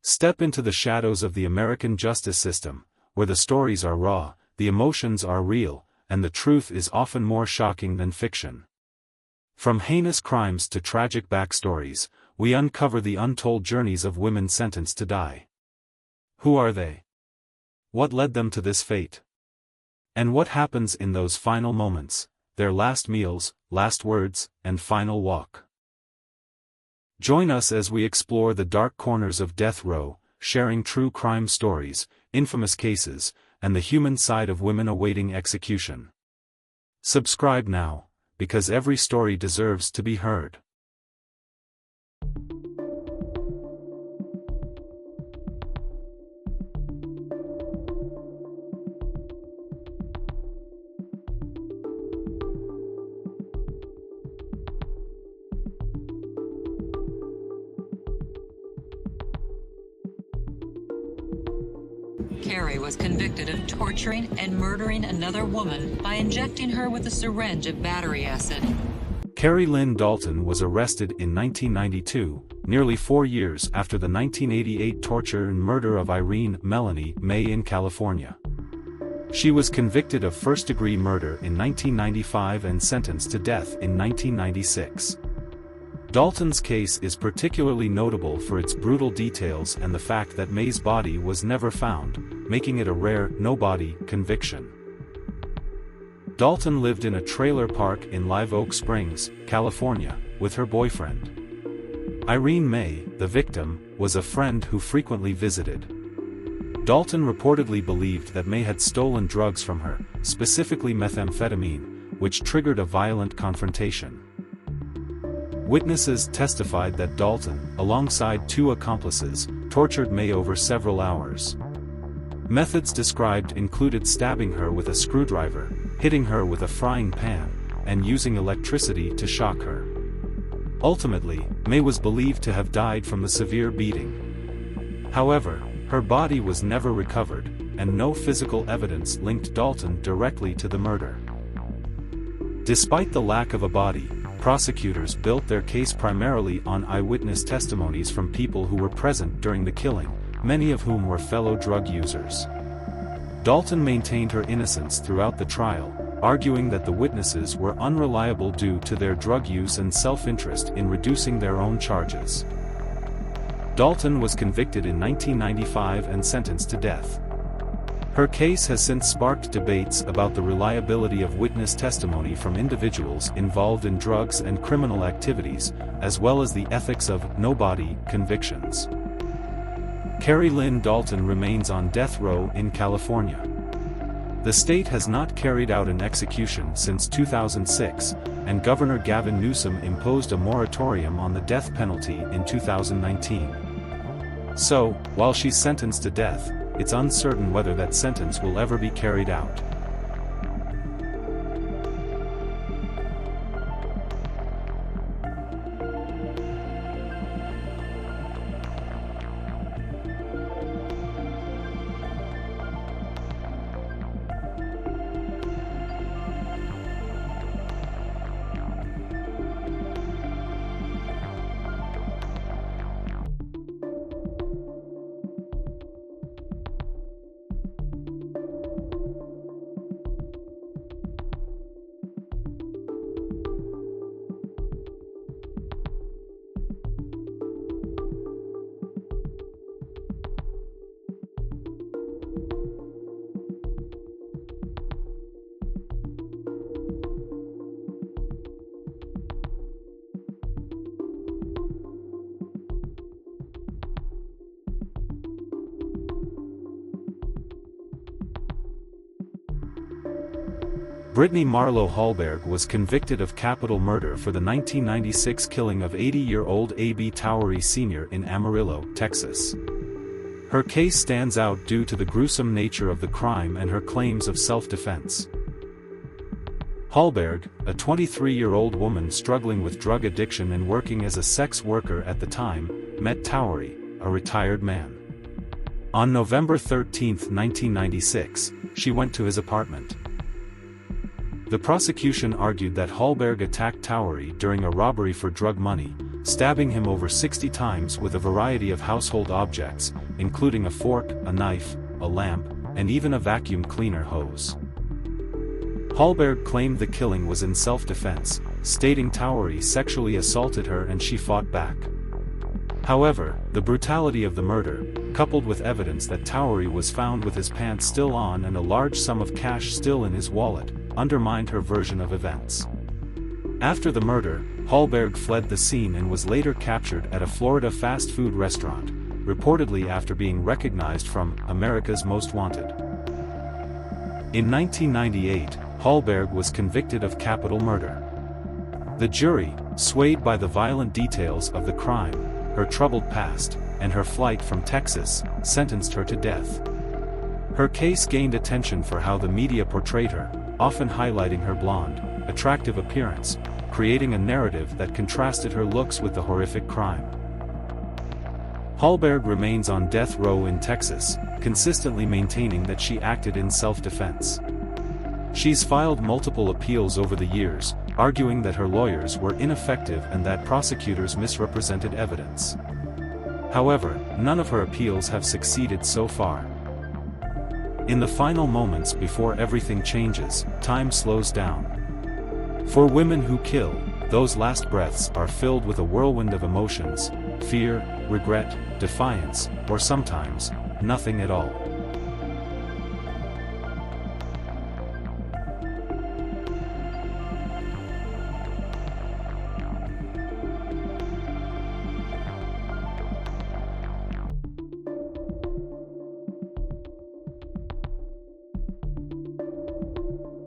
Step into the shadows of the American justice system, where the stories are raw, the emotions are real, and the truth is often more shocking than fiction. From heinous crimes to tragic backstories, we uncover the untold journeys of women sentenced to die. Who are they? What led them to this fate? And what happens in those final moments, their last meals, last words, and final walk? Join us as we explore the dark corners of death row, sharing true crime stories, infamous cases, and the human side of women awaiting execution. Subscribe now, because every story deserves to be heard. Carrie was convicted of torturing and murdering another woman by injecting her with a syringe of battery acid. Carrie Lynn Dalton was arrested in 1992, nearly 4 years after the 1988 torture and murder of Irene Melanie May in California. She was convicted of first-degree murder in 1995 and sentenced to death in 1996. Dalton's case is particularly notable for its brutal details and the fact that May's body was never found, making it a rare no-body conviction. Dalton lived in a trailer park in Live Oak Springs, California, with her boyfriend. Irene May, the victim, was a friend who frequently visited. Dalton reportedly believed that May had stolen drugs from her, specifically methamphetamine, which triggered a violent confrontation. Witnesses testified that Dalton, alongside 2 accomplices, tortured May over several hours. Methods described included stabbing her with a screwdriver, hitting her with a frying pan, and using electricity to shock her. Ultimately, May was believed to have died from the severe beating. However, her body was never recovered, and no physical evidence linked Dalton directly to the murder. Despite the lack of a body, prosecutors built their case primarily on eyewitness testimonies from people who were present during the killing, many of whom were fellow drug users. Dalton maintained her innocence throughout the trial, arguing that the witnesses were unreliable due to their drug use and self-interest in reducing their own charges. Dalton was convicted in 1995 and sentenced to death. Her case has since sparked debates about the reliability of witness testimony from individuals involved in drugs and criminal activities, as well as the ethics of no-body convictions. Carrie Lynn Dalton remains on death row in California. The state has not carried out an execution since 2006, and Governor Gavin Newsom imposed a moratorium on the death penalty in 2019. So, while she's sentenced to death, it's uncertain whether that sentence will ever be carried out. Brittany Marlowe Hallberg was convicted of capital murder for the 1996 killing of 80-year-old A.B. Towery Sr. in Amarillo, Texas. Her case stands out due to the gruesome nature of the crime and her claims of self-defense. Hallberg, a 23-year-old woman struggling with drug addiction and working as a sex worker at the time, met Towery, a retired man. On November 13, 1996, she went to his apartment. The prosecution argued that Hallberg attacked Towery during a robbery for drug money, stabbing him over 60 times with a variety of household objects, including a fork, a knife, a lamp, and even a vacuum cleaner hose. Hallberg claimed the killing was in self-defense, stating Towery sexually assaulted her and she fought back. However, the brutality of the murder, coupled with evidence that Towery was found with his pants still on and a large sum of cash still in his wallet, undermined her version of events. After the murder, Hallberg fled the scene and was later captured at a Florida fast food restaurant, reportedly after being recognized from America's Most Wanted. In 1998, Hallberg was convicted of capital murder. The jury, swayed by the violent details of the crime, her troubled past, and her flight from Texas, sentenced her to death. Her case gained attention for how the media portrayed her, often highlighting her blonde, attractive appearance, creating a narrative that contrasted her looks with the horrific crime. Hallberg remains on death row in Texas, consistently maintaining that she acted in self-defense. She's filed multiple appeals over the years, arguing that her lawyers were ineffective and that prosecutors misrepresented evidence. However, none of her appeals have succeeded so far. In the final moments before everything changes, time slows down. For women who kill, those last breaths are filled with a whirlwind of emotions: fear, regret, defiance, or sometimes, nothing at all.